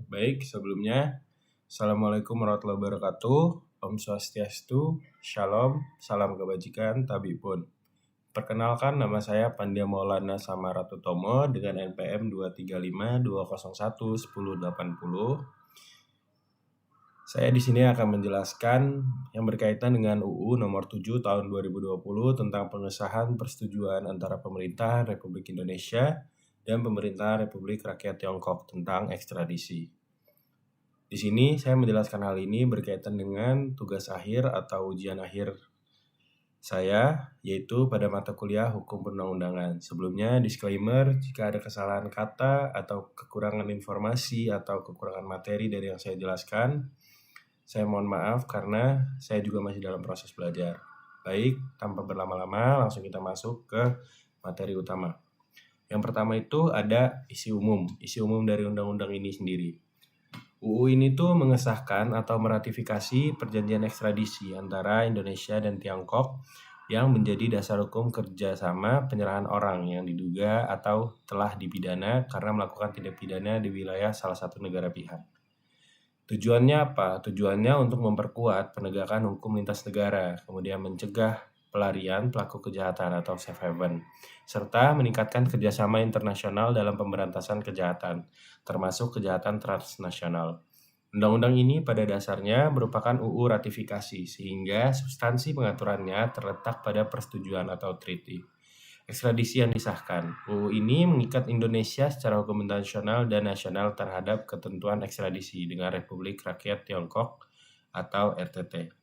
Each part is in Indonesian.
Baik, sebelumnya Assalamualaikum warahmatullahi wabarakatuh. Om Swastiastu, Shalom, salam kebajikan, tabipun. Perkenalkan, nama saya Pandya Maulana Samaratutomo dengan NPM 23520111080. Saya di sini akan menjelaskan yang berkaitan dengan UU nomor 7 tahun 2020 tentang pengesahan persetujuan antara pemerintah Republik Indonesia dan pemerintah Republik Rakyat Tiongkok tentang ekstradisi. Di sini saya menjelaskan hal ini berkaitan dengan tugas akhir atau ujian akhir saya, yaitu pada mata kuliah Hukum Perundang-undangan. Sebelumnya, disclaimer, jika ada kesalahan kata atau kekurangan informasi atau kekurangan materi dari yang saya jelaskan, saya mohon maaf karena saya juga masih dalam proses belajar. Baik, tanpa berlama-lama, langsung kita masuk ke materi utama. Yang pertama itu ada isi umum dari undang-undang ini sendiri. UU ini tuh mengesahkan atau meratifikasi perjanjian ekstradisi antara Indonesia dan Tiongkok yang menjadi dasar hukum kerjasama penyerahan orang yang diduga atau telah dipidana karena melakukan tindak pidana di wilayah salah satu negara pihak. Tujuannya apa? Tujuannya untuk memperkuat penegakan hukum lintas negara, kemudian mencegah pelarian pelaku kejahatan atau safe haven, serta meningkatkan kerjasama internasional dalam pemberantasan kejahatan, termasuk kejahatan transnasional. Undang-undang ini pada dasarnya merupakan UU ratifikasi, sehingga substansi pengaturannya terletak pada persetujuan atau treaty. Ekstradisi yang disahkan. UU ini mengikat Indonesia secara hukum internasional dan nasional terhadap ketentuan ekstradisi dengan Republik Rakyat Tiongkok atau RTT.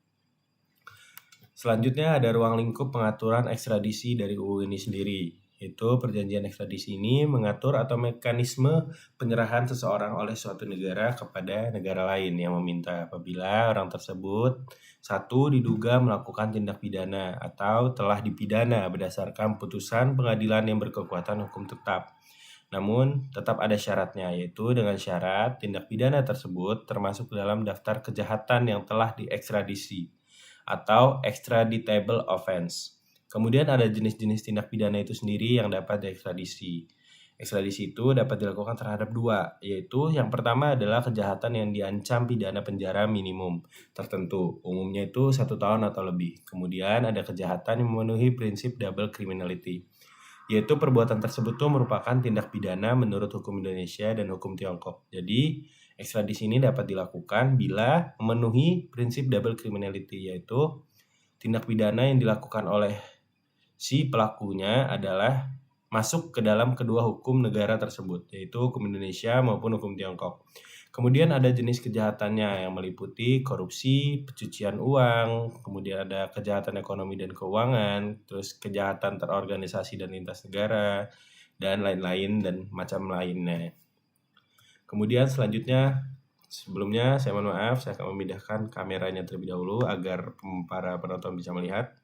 Selanjutnya ada ruang lingkup pengaturan ekstradisi dari UU ini sendiri, yaitu perjanjian ekstradisi ini mengatur atau mekanisme penyerahan seseorang oleh suatu negara kepada negara lain yang meminta apabila orang tersebut satu diduga melakukan tindak pidana atau telah dipidana berdasarkan putusan pengadilan yang berkekuatan hukum tetap. Namun tetap ada syaratnya, yaitu dengan syarat tindak pidana tersebut termasuk dalam daftar kejahatan yang telah diekstradisi atau extraditable offense. Kemudian ada jenis-jenis tindak pidana itu sendiri yang dapat diekstradisi. Ekstradisi itu dapat dilakukan terhadap dua, yaitu yang pertama adalah kejahatan yang diancam pidana penjara minimum tertentu, umumnya itu 1 tahun atau lebih. Kemudian ada kejahatan yang memenuhi prinsip double criminality, yaitu perbuatan tersebut itu merupakan tindak pidana menurut hukum Indonesia dan hukum Tiongkok. Jadi ekstradisi ini dapat dilakukan bila memenuhi prinsip double criminality, yaitu tindak pidana yang dilakukan oleh si pelakunya adalah masuk ke dalam kedua hukum negara tersebut, yaitu hukum Indonesia maupun hukum Tiongkok. Kemudian ada jenis kejahatannya yang meliputi korupsi, pencucian uang, kemudian ada kejahatan ekonomi dan keuangan, terus kejahatan terorganisasi dan lintas negara, dan lain-lain dan macam lainnya. Kemudian selanjutnya, sebelumnya saya mohon maaf, saya akan memindahkan kameranya terlebih dahulu agar para penonton bisa melihat.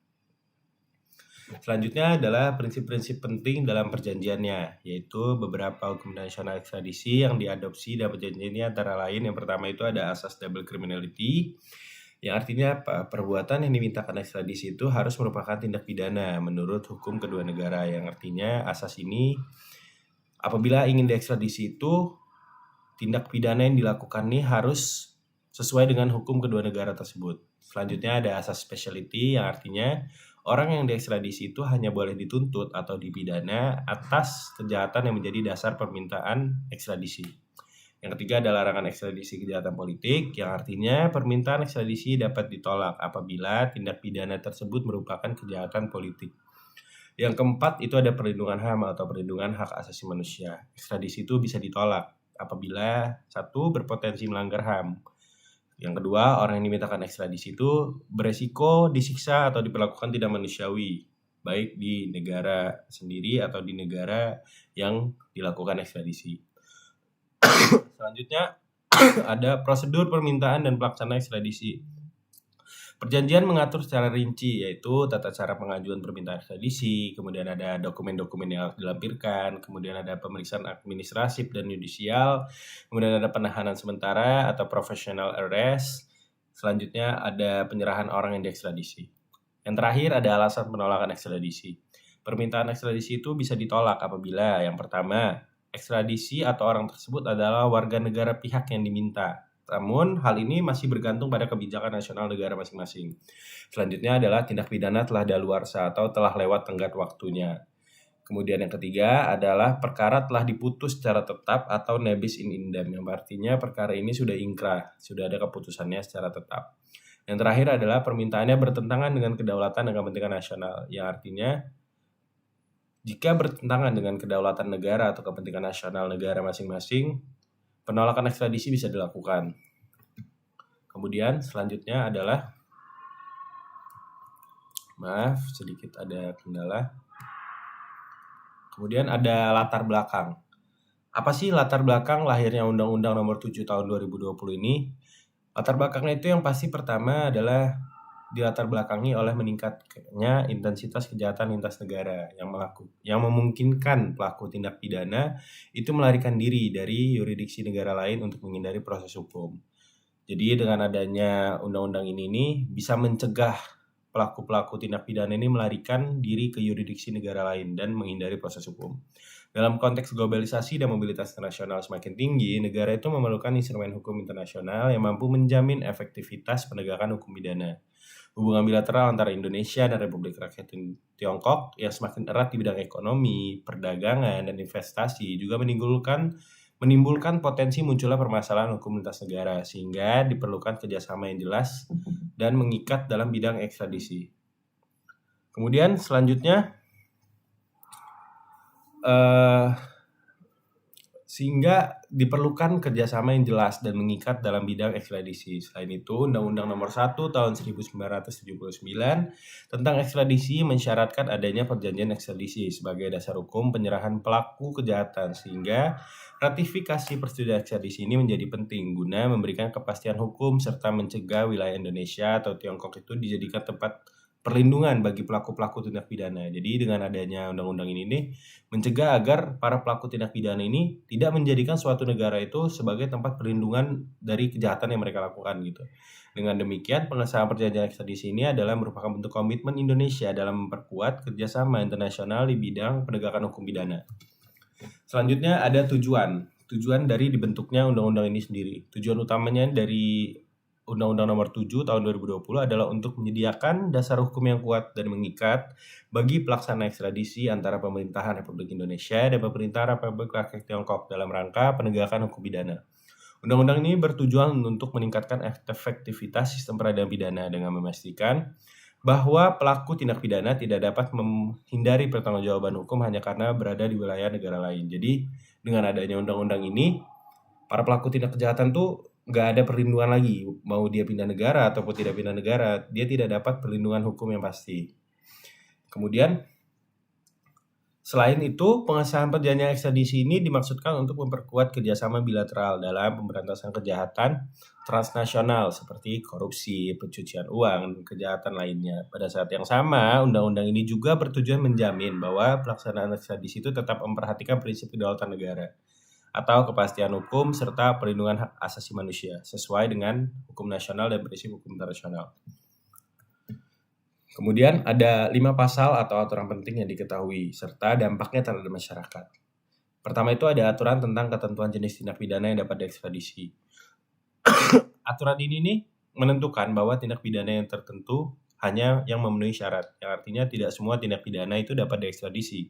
Selanjutnya adalah prinsip-prinsip penting dalam perjanjiannya, yaitu beberapa hukum nasional ekstradisi yang diadopsi dalam perjanjian ini antara lain. Yang pertama itu ada asas double criminality, yang artinya apa? Perbuatan yang dimintakan ekstradisi itu harus merupakan tindak pidana menurut hukum kedua negara, yang artinya asas ini apabila ingin diekstradisi itu tindak pidana yang dilakukan ini harus sesuai dengan hukum kedua negara tersebut. Selanjutnya ada asas speciality, yang artinya orang yang diekstradisi itu hanya boleh dituntut atau dipidana atas kejahatan yang menjadi dasar permintaan ekstradisi. Yang ketiga ada larangan ekstradisi kejahatan politik, yang artinya permintaan ekstradisi dapat ditolak apabila tindak pidana tersebut merupakan kejahatan politik. Yang keempat itu ada perlindungan HAM atau perlindungan hak asasi manusia. Ekstradisi itu bisa ditolak apabila satu berpotensi melanggar HAM. Yang kedua, orang yang dimintakan ekstradisi itu beresiko disiksa atau diperlakukan tidak manusiawi, baik di negara sendiri atau di negara yang dilakukan ekstradisi. Selanjutnya, ada prosedur permintaan dan pelaksanaan ekstradisi. Perjanjian mengatur secara rinci, yaitu tata cara pengajuan permintaan ekstradisi, kemudian ada dokumen-dokumen yang harus dilampirkan, kemudian ada pemeriksaan administratif dan yudisial, kemudian ada penahanan sementara atau professional arrest, selanjutnya ada penyerahan orang yang diekstradisi. Yang terakhir ada alasan penolakan ekstradisi. Permintaan ekstradisi itu bisa ditolak apabila yang pertama, ekstradisi atau orang tersebut adalah warga negara pihak yang diminta. Namun, hal ini masih bergantung pada kebijakan nasional negara masing-masing. Selanjutnya adalah tindak pidana telah daluarsa atau telah lewat tenggat waktunya. Kemudian yang ketiga adalah perkara telah diputus secara tetap atau nebis in idem, yang artinya perkara ini sudah ingkrah, sudah ada keputusannya secara tetap. Yang terakhir adalah permintaannya bertentangan dengan kedaulatan dan kepentingan nasional, yang artinya jika bertentangan dengan kedaulatan negara atau kepentingan nasional negara masing-masing, penolakan ekstradisi bisa dilakukan. Kemudian selanjutnya adalah, maaf sedikit ada kendala. Kemudian ada latar belakang. Apa sih latar belakang lahirnya Undang-Undang Nomor 7 Tahun 2020 ini? Latar belakangnya itu yang pasti pertama adalah dilatar belakangi oleh meningkatnya intensitas kejahatan lintas negara yang memungkinkan pelaku tindak pidana itu melarikan diri dari yurisdiksi negara lain untuk menghindari proses hukum. Jadi dengan adanya undang-undang ini bisa mencegah pelaku-pelaku tindak pidana ini melarikan diri ke yurisdiksi negara lain dan menghindari proses hukum. Dalam konteks globalisasi dan mobilitas internasional semakin tinggi, negara itu memerlukan instrumen hukum internasional yang mampu menjamin efektivitas penegakan hukum pidana. Hubungan bilateral antara Indonesia dan Republik Rakyat Tiongkok yang semakin erat di bidang ekonomi, perdagangan, dan investasi juga menimbulkan potensi munculnya permasalahan hukum lintas negara, sehingga diperlukan kerjasama yang jelas dan mengikat dalam bidang ekstradisi. Kemudian selanjutnya, sehingga diperlukan kerjasama yang jelas dan mengikat dalam bidang ekstradisi. Selain itu, Undang-Undang Nomor 1 Tahun 1979 tentang ekstradisi mensyaratkan adanya perjanjian ekstradisi sebagai dasar hukum penyerahan pelaku kejahatan, sehingga ratifikasi persetujuan ekstradisi ini menjadi penting guna memberikan kepastian hukum serta mencegah wilayah Indonesia atau Tiongkok itu dijadikan tempat perlindungan bagi pelaku-pelaku tindak pidana. Jadi dengan adanya undang-undang ini nih mencegah agar para pelaku tindak pidana ini tidak menjadikan suatu negara itu sebagai tempat perlindungan dari kejahatan yang mereka lakukan gitu. Dengan demikian, pengesahan perjanjian ekstradisi ini adalah merupakan bentuk komitmen Indonesia dalam memperkuat kerjasama internasional di bidang penegakan hukum pidana. Selanjutnya ada tujuan dari dibentuknya undang-undang ini sendiri. Tujuan utamanya dari Undang-Undang Nomor 7 Tahun 2020 adalah untuk menyediakan dasar hukum yang kuat dan mengikat bagi pelaksanaan ekstradisi antara pemerintahan Republik Indonesia dan pemerintahan Republik Rakyat Tiongkok dalam rangka penegakan hukum pidana. Undang-undang ini bertujuan untuk meningkatkan efektivitas sistem peradilan pidana dengan memastikan bahwa pelaku tindak pidana tidak dapat menghindari pertanggungjawaban hukum hanya karena berada di wilayah negara lain. Jadi dengan adanya undang-undang ini, para pelaku tindak kejahatan tuh nggak ada perlindungan lagi, mau dia pindah negara ataupun tidak pindah negara, dia tidak dapat perlindungan hukum yang pasti. Kemudian, selain itu, pengesahan perjanjian ekstradisi ini dimaksudkan untuk memperkuat kerjasama bilateral dalam pemberantasan kejahatan transnasional seperti korupsi, pencucian uang, dan kejahatan lainnya. Pada saat yang sama, undang-undang ini juga bertujuan menjamin bahwa pelaksanaan ekstradisi itu tetap memperhatikan prinsip kedaulatan negara atau kepastian hukum serta perlindungan hak asasi manusia sesuai dengan hukum nasional dan prinsip hukum internasional. Kemudian ada 5 pasal atau aturan penting yang diketahui serta dampaknya terhadap masyarakat. Pertama itu ada aturan tentang ketentuan jenis tindak pidana yang dapat diekstradisi. Aturan ini nih menentukan bahwa tindak pidana yang tertentu hanya yang memenuhi syarat, yang artinya tidak semua tindak pidana itu dapat diekstradisi.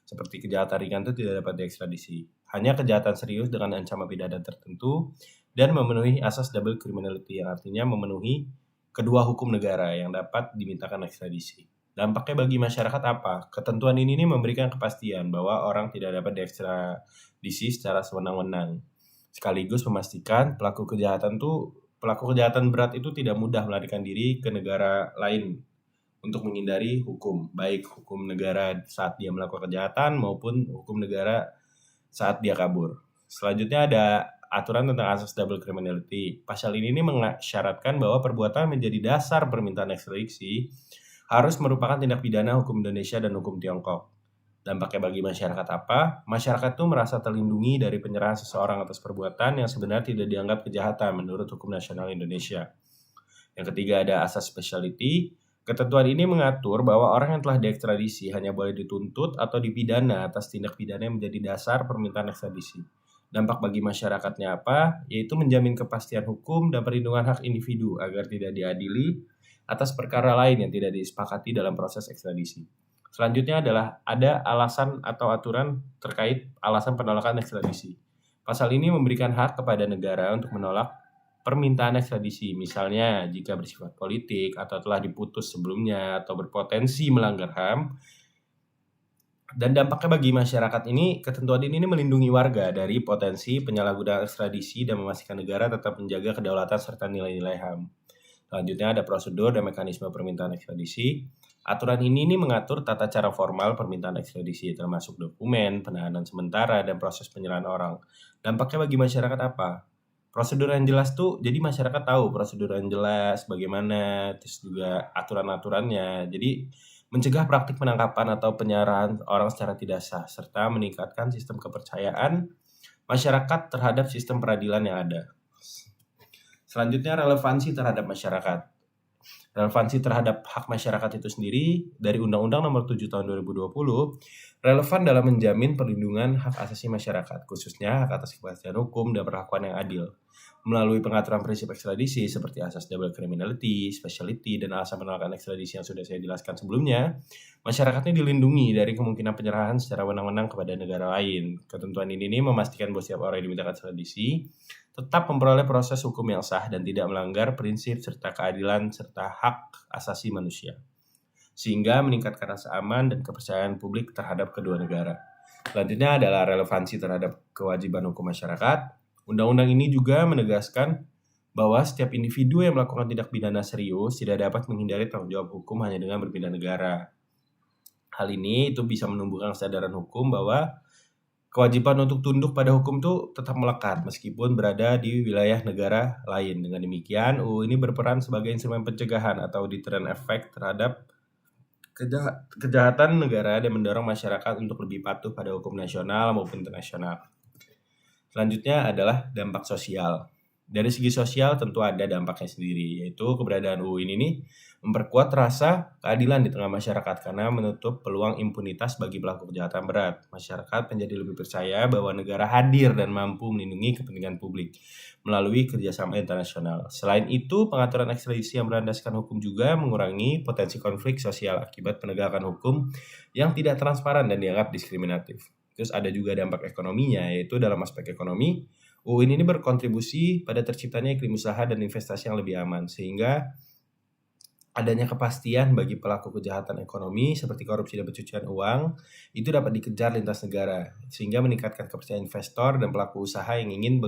Seperti kejahatan ringan itu tidak dapat diekstradisi. Hanya kejahatan serius dengan ancaman pidana tertentu dan memenuhi asas double criminality, yang artinya memenuhi kedua hukum negara yang dapat dimintakan ekstradisi. Dampaknya bagi masyarakat apa? Ketentuan ini memberikan kepastian bahwa orang tidak dapat diekstradisi secara sewenang-wenang. Sekaligus memastikan pelaku kejahatan berat itu tidak mudah melarikan diri ke negara lain untuk menghindari hukum, baik hukum negara saat dia melakukan kejahatan maupun hukum negara saat dia kabur. Selanjutnya ada aturan tentang asas double criminality. Pasal ini mensyaratkan bahwa perbuatan menjadi dasar permintaan ekstradisi harus merupakan tindak pidana hukum Indonesia dan hukum Tiongkok. Dampaknya bagi masyarakat apa? Masyarakat itu merasa terlindungi dari penyerahan seseorang atas perbuatan yang sebenarnya tidak dianggap kejahatan menurut hukum nasional Indonesia. Yang ketiga ada asas speciality. Ketentuan ini mengatur bahwa orang yang telah diekstradisi hanya boleh dituntut atau dipidana atas tindak pidana yang menjadi dasar permintaan ekstradisi. Dampak bagi masyarakatnya apa? Yaitu menjamin kepastian hukum dan perlindungan hak individu agar tidak diadili atas perkara lain yang tidak disepakati dalam proses ekstradisi. Selanjutnya adalah ada alasan atau aturan terkait alasan penolakan ekstradisi. Pasal ini memberikan hak kepada negara untuk menolak permintaan ekstradisi, misalnya jika bersifat politik atau telah diputus sebelumnya atau berpotensi melanggar HAM. Dan dampaknya bagi masyarakat ini, ketentuan ini melindungi warga dari potensi penyalahgunaan ekstradisi dan memastikan negara tetap menjaga kedaulatan serta nilai-nilai HAM. Selanjutnya ada prosedur dan mekanisme permintaan ekstradisi. Aturan ini mengatur tata cara formal permintaan ekstradisi, termasuk dokumen, penahanan sementara, dan proses penyerahan orang. Dampaknya bagi masyarakat apa? Prosedur yang jelas tuh, jadi masyarakat tahu prosedur yang jelas bagaimana, terus juga aturan-aturannya. Jadi mencegah praktik penangkapan atau penyerahan orang secara tidak sah, serta meningkatkan sistem kepercayaan masyarakat terhadap sistem peradilan yang ada. Selanjutnya, relevansi terhadap masyarakat. Relevansi terhadap hak masyarakat itu sendiri dari Undang-Undang Nomor 7 Tahun 2020 relevan dalam menjamin perlindungan hak asasi masyarakat, khususnya hak atas kepastian hukum dan perlakuan yang adil. Melalui pengaturan prinsip ekstradisi seperti asas double criminality, speciality, dan alasan penolakan ekstradisi yang sudah saya jelaskan sebelumnya, masyarakat ini dilindungi dari kemungkinan penyerahan secara wenang-wenang kepada negara lain. Ketentuan ini memastikan bahwa setiap orang yang dimintakan ekstradisi tetap memperoleh proses hukum yang sah dan tidak melanggar prinsip serta keadilan serta hak asasi manusia, sehingga meningkatkan rasa aman dan kepercayaan publik terhadap kedua negara. Selanjutnya adalah relevansi terhadap kewajiban hukum masyarakat. Undang-undang ini juga menegaskan bahwa setiap individu yang melakukan tindak pidana serius tidak dapat menghindari tanggung jawab hukum hanya dengan berpindah negara. Hal ini itu bisa menumbuhkan kesadaran hukum bahwa kewajiban untuk tunduk pada hukum itu tetap melekat meskipun berada di wilayah negara lain. Dengan demikian, UU ini berperan sebagai instrumen pencegahan atau deterrent effect terhadap kejahatan negara dan mendorong masyarakat untuk lebih patuh pada hukum nasional maupun internasional. Selanjutnya adalah dampak sosial. Dari segi sosial tentu ada dampaknya sendiri, yaitu keberadaan UU ini memperkuat rasa keadilan di tengah masyarakat karena menutup peluang impunitas bagi pelaku kejahatan berat. Masyarakat menjadi lebih percaya bahwa negara hadir dan mampu melindungi kepentingan publik melalui kerjasama internasional. Selain itu, pengaturan ekstradisi yang berlandaskan hukum juga mengurangi potensi konflik sosial akibat penegakan hukum yang tidak transparan dan dianggap diskriminatif. Terus ada juga dampak ekonominya, yaitu dalam aspek ekonomi, UU ini berkontribusi pada terciptanya iklim usaha dan investasi yang lebih aman, sehingga adanya kepastian bagi pelaku kejahatan ekonomi seperti korupsi dan pencucian uang itu dapat dikejar lintas negara, sehingga meningkatkan kepercayaan investor dan pelaku usaha yang ingin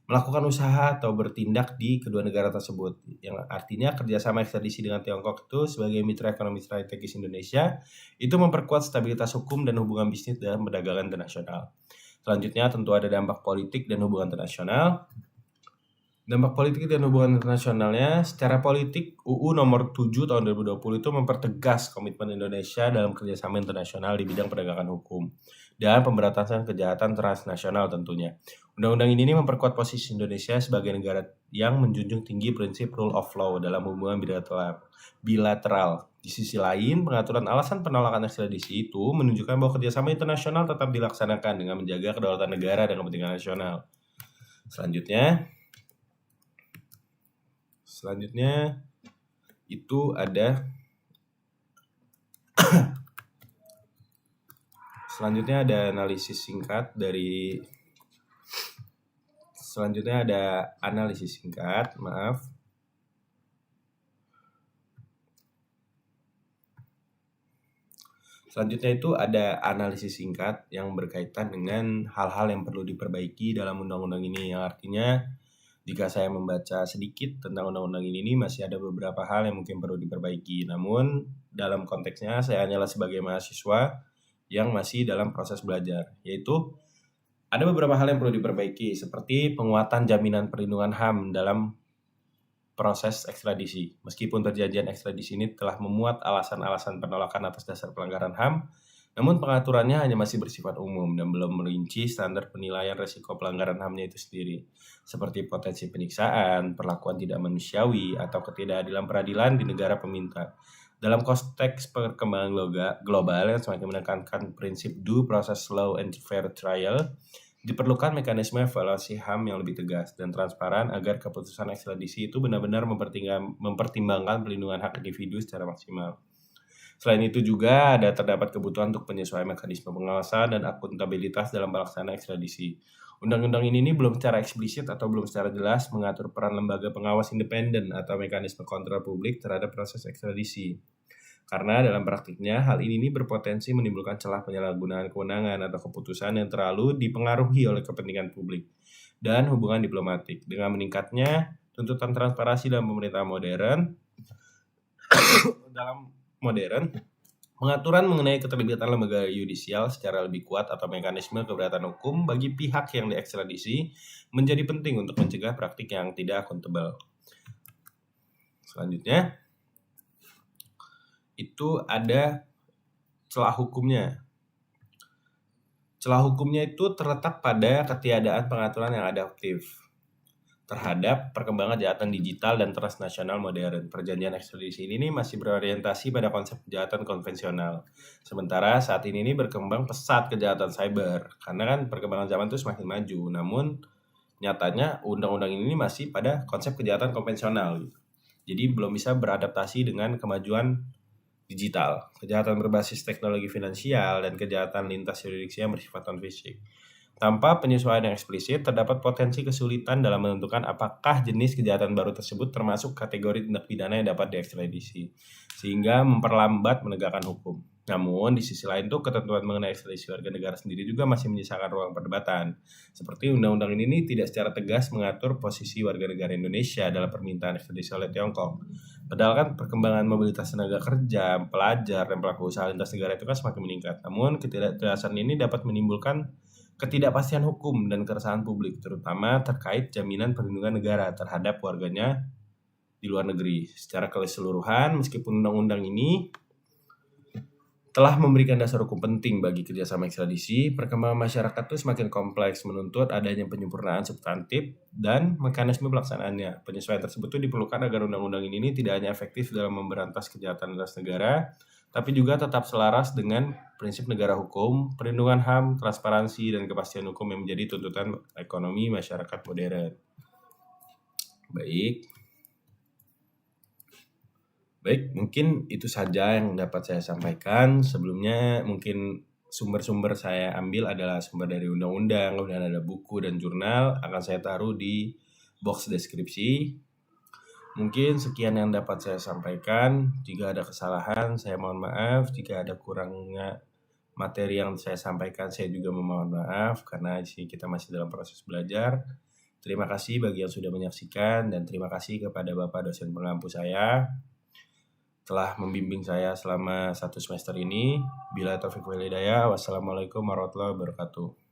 melakukan usaha atau bertindak di kedua negara tersebut. Yang artinya kerjasama ekstradisi dengan Tiongkok itu sebagai mitra ekonomi strategis Indonesia itu memperkuat stabilitas hukum dan hubungan bisnis dalam perdagangan internasional. Selanjutnya tentu ada dampak politik dan hubungan internasional. Dampak politik dan hubungan internasionalnya, secara politik UU nomor 7 tahun 2020 itu mempertegas komitmen Indonesia dalam kerjasama internasional di bidang penegakan hukum dan pemberantasan kejahatan transnasional tentunya. Undang-undang ini memperkuat posisi Indonesia sebagai negara yang menjunjung tinggi prinsip rule of law dalam hubungan bilateral. Di sisi lain, pengaturan alasan penolakan ekstradisi itu menunjukkan bahwa kerjasama internasional tetap dilaksanakan dengan menjaga kedaulatan negara dan kepentingan nasional. Selanjutnya itu ada analisis singkat. Selanjutnya itu ada analisis singkat yang berkaitan dengan hal-hal yang perlu diperbaiki dalam undang-undang ini, yang artinya jika saya membaca sedikit tentang undang-undang ini masih ada beberapa hal yang mungkin perlu diperbaiki. Namun dalam konteksnya saya hanyalah sebagai mahasiswa yang masih dalam proses belajar, yaitu ada beberapa hal yang perlu diperbaiki seperti penguatan jaminan perlindungan HAM dalam proses ekstradisi. Meskipun perjanjian ekstradisi ini telah memuat alasan-alasan penolakan atas dasar pelanggaran HAM, namun pengaturannya hanya masih bersifat umum dan belum merinci standar penilaian resiko pelanggaran HAM-nya itu sendiri, seperti potensi penyiksaan, perlakuan tidak manusiawi, atau ketidakadilan peradilan di negara peminta. Dalam konteks perkembangan global yang semakin menekankan prinsip due process law and fair trial, diperlukan mekanisme evaluasi HAM yang lebih tegas dan transparan agar keputusan ekstradisi itu benar-benar mempertimbangkan pelindungan hak individu secara maksimal. Selain itu juga terdapat kebutuhan untuk penyesuaian mekanisme pengawasan dan akuntabilitas dalam pelaksanaan ekstradisi. Undang-undang ini belum secara eksplisit atau belum secara jelas mengatur peran lembaga pengawas independen atau mekanisme kontrol publik terhadap proses ekstradisi. Karena dalam praktiknya, hal ini berpotensi menimbulkan celah penyalahgunaan kewenangan atau keputusan yang terlalu dipengaruhi oleh kepentingan publik dan hubungan diplomatik. Dengan meningkatnya tuntutan transparansi dalam pemerintahan modern, pengaturan mengenai keterlibatan lembaga yudisial secara lebih kuat atau mekanisme keberatan hukum bagi pihak yang diekstradisi menjadi penting untuk mencegah praktik yang tidak akuntabel. Selanjutnya, itu ada celah hukumnya. Celah hukumnya itu terletak pada ketiadaan pengaturan yang adaptif terhadap perkembangan kejahatan digital dan transnasional modern. Perjanjian ekstradisi ini masih berorientasi pada konsep kejahatan konvensional. Sementara saat ini berkembang pesat kejahatan cyber. Karena kan perkembangan zaman itu semakin maju. Namun nyatanya undang-undang ini masih pada konsep kejahatan konvensional. Jadi belum bisa beradaptasi dengan kemajuan digital, kejahatan berbasis teknologi finansial, dan kejahatan lintas yurisdiksi yang bersifat non-fisik. Tanpa penyesuaian yang eksplisit, terdapat potensi kesulitan dalam menentukan apakah jenis kejahatan baru tersebut termasuk kategori tindak pidana yang dapat diekstradisi, sehingga memperlambat menegakkan hukum. Namun, di sisi lain ketentuan mengenai ekstradisi warga negara sendiri juga masih menyisakan ruang perdebatan. Seperti undang-undang ini tidak secara tegas mengatur posisi warga negara Indonesia dalam permintaan ekstradisi oleh Tiongkok. Padahal kan perkembangan mobilitas tenaga kerja, pelajar, dan pelaku usaha lintas negara itu kan semakin meningkat. Namun, ketidakjelasan ini dapat menimbulkan ketidakpastian hukum dan keresahan publik, terutama terkait jaminan perlindungan negara terhadap warganya di luar negeri. Secara keseluruhan, meskipun undang-undang ini telah memberikan dasar hukum penting bagi kerjasama ekstradisi, perkembangan masyarakat itu semakin kompleks, menuntut adanya penyempurnaan substantif dan mekanisme pelaksanaannya. Penyesuaian tersebut diperlukan agar undang-undang ini tidak hanya efektif dalam memberantas kejahatan lintas negara, tapi juga tetap selaras dengan prinsip negara hukum, perlindungan HAM, transparansi, dan kepastian hukum yang menjadi tuntutan ekonomi masyarakat modern. Baik, mungkin itu saja yang dapat saya sampaikan. Sebelumnya mungkin sumber-sumber saya ambil adalah sumber dari undang-undang, kemudian ada buku dan jurnal, akan saya taruh di box deskripsi. Mungkin sekian yang dapat saya sampaikan. Jika ada kesalahan, saya mohon maaf. Jika ada kurangnya materi yang saya sampaikan, saya juga memohon maaf karena di sini kita masih dalam proses belajar. Terima kasih bagi yang sudah menyaksikan dan terima kasih kepada Bapak dosen pengampu saya telah membimbing saya selama 1 semester ini. Bila taufiq wal hidayah. Wassalamualaikum warahmatullahi wabarakatuh.